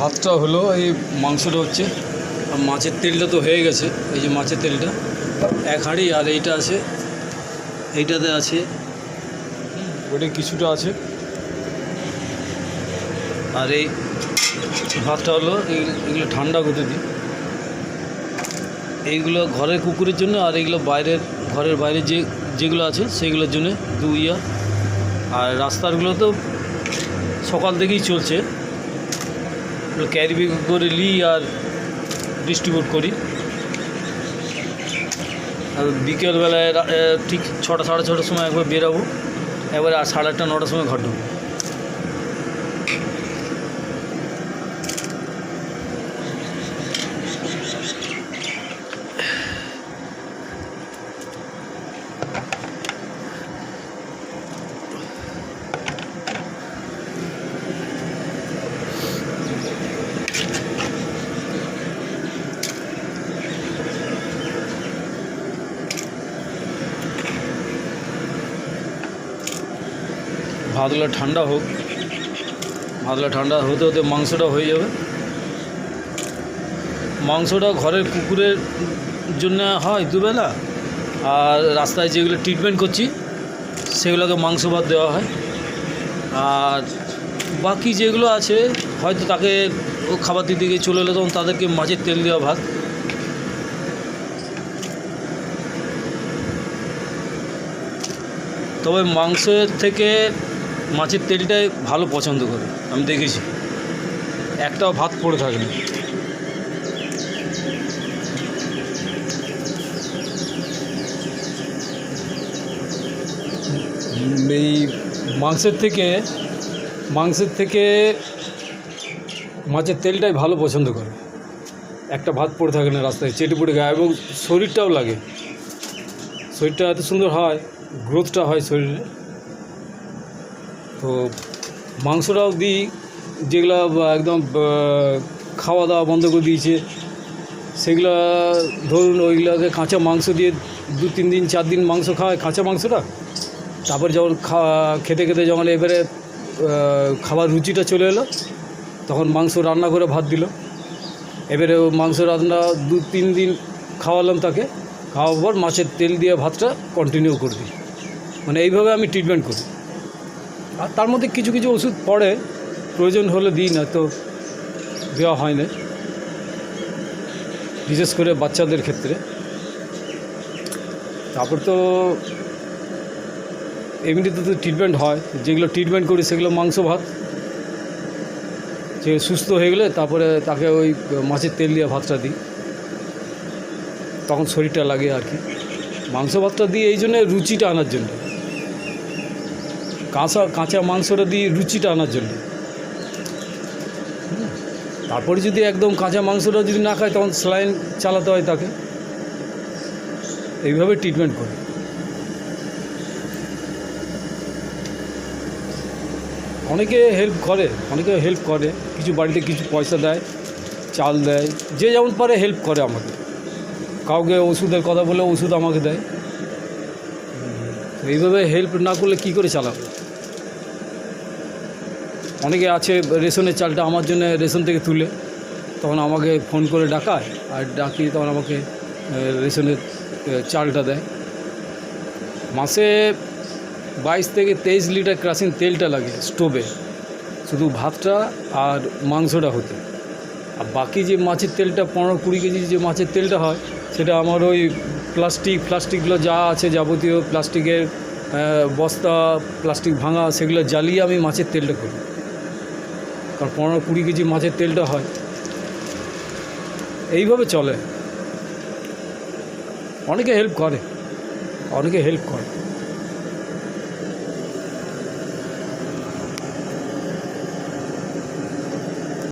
ভাতটা হলো, এই মাংসটা হচ্ছে, আর মাছের তেলটা তো হয়ে গেছে। এই যে মাছের তেলটা এক হাঁড়ি, আর এইটা আছে, এইটাতে আছে, ওটা কিছুটা আছে। আর এই ভাতটা হলো, এগুলো ঠান্ডা করতে দিই। এইগুলো ঘরের কুকুরের জন্য, আর এইগুলো ঘরের বাইরে যেগুলো আছে সেইগুলোর জন্য দুইয়া। আর রাস্তারগুলো তো সকাল থেকেই চলছে, ক্যারি ব্যাগ করে নিই আর ডিস্ট্রিবিউট করি। আর বিকেলবেলায় ঠিক 6টা সাড়ে 6টার সময় একবার বেরাবো, একবারে 8:30 9টার সময় ঘর ঢুকবো। ভাতগুলো ঠান্ডা হোক, ভাতগুলো ঠান্ডা হতে হতে মাংসটা হয়ে যাবে। মাংসটা ঘরের কুকুরের জন্য হয় দুবেলা, আর রাস্তায় যেগুলো ট্রিটমেন্ট করছি সেগুলোকে মাংস ভাত দেওয়া হয়। আর বাকি যেগুলো আছে হয়তো তাকে ও খাবার দিতে গিয়ে চলে এলো, তখন তাদেরকে মাছের তেল দেওয়া ভাত। তবে মাংসের থেকে মাছের তেলটাই ভালো পছন্দ করে, আমি দেখেছি, একটাও ভাত পড়ে থাকে না। এই মাংসের থেকে মাছের তেলটাই ভালো পছন্দ করে, একটা ভাত পড়ে থাকে না রাস্তায়, চেটে পুটে গায়ে, এবং শরীরটাও লাগে, শরীরটা এত সুন্দর হয়, গ্রোথটা হয় শরীরে। তো মাংসটাও দিই, যেগুলো একদম খাওয়া দাওয়া বন্ধ করে দিয়েছে সেগুলো, ধরুন ওইগুলোকে কাঁচা মাংস দিয়ে 2-3 দিন 4 দিন মাংস খাওয়ায়, কাঁচা মাংসটা। তারপর যখন খেতে খেতে যখন এবারে খাবার রুচিটা চলে এলো, তখন মাংস রান্না করে ভাত দিল। এবারে মাংস রান্না 2-3 দিন খাওয়ালাম তাকে, খাওয়ার পর মাছের তেল দিয়ে ভাতটা কন্টিনিউ করে দিই। মানে এইভাবে আমি ট্রিটমেন্ট করি। আর তার মধ্যে কিছু কিছু ওষুধ পড়ে, প্রয়োজন হলে দিই, না তো দেওয়া হয় না, বিশেষ করে বাচ্চাদের ক্ষেত্রে। তারপর তো এমনিতে তো ট্রিটমেন্ট হয়, যেগুলো ট্রিটমেন্ট করি সেগুলো মাংস ভাত। যে সুস্থ হয়ে গেলে তারপরে তাকে ওই মাছের তেল দিয়ে ভাতটা দিই, তখন শরীরটা লাগে আর কি। মাংস ভাতটা দিই এই জন্যে রুচিটা আনার জন্য, কাঁচা মাংসটা দিই রুচিটা আনার জন্য। তারপরে যদি একদম কাঁচা মাংসটা যদি না খায়, তখন স্যালাইন চালাতে হয় তাকে। এইভাবে ট্রিটমেন্ট করি। অনেকে হেল্প করে, কিছু বাড়িতে কিছু পয়সা দেয়, চাল দেয়, যে যেমন পারে হেল্প করে আমাকে। কাউকে ওষুধের কথা বলে ওষুধ আমাকে দেয়। এইভাবে হেল্প না করলে কী করে চালাবো? অনেকে আছে রেশনের চালটা আমার জন্য রেশন থেকে তুলে, তখন আমাকে ফোন করে ডাকায়, আর ডাকি তখন আমাকে রেশনের চালটা দেয়। মাসে 22 থেকে 23 লিটার কেরোসিন তেলটা লাগে স্টোভে, শুধু ভাতটা আর মাংসটা হতে। আর বাকি যে মাছের তেলটা 15-20 কেজি যে মাছের তেলটা হয়, সেটা আমার ওই প্লাস্টিকগুলো যা আছে, যাবতীয় প্লাস্টিকের বস্তা, প্লাস্টিক ভাঙা, সেগুলো জ্বালিয়ে আমি মাছের তেলটা করি। কারণ 15-20 কেজি মাছের তেলটা হয়। এইভাবে চলে। অনেকে হেল্প করে।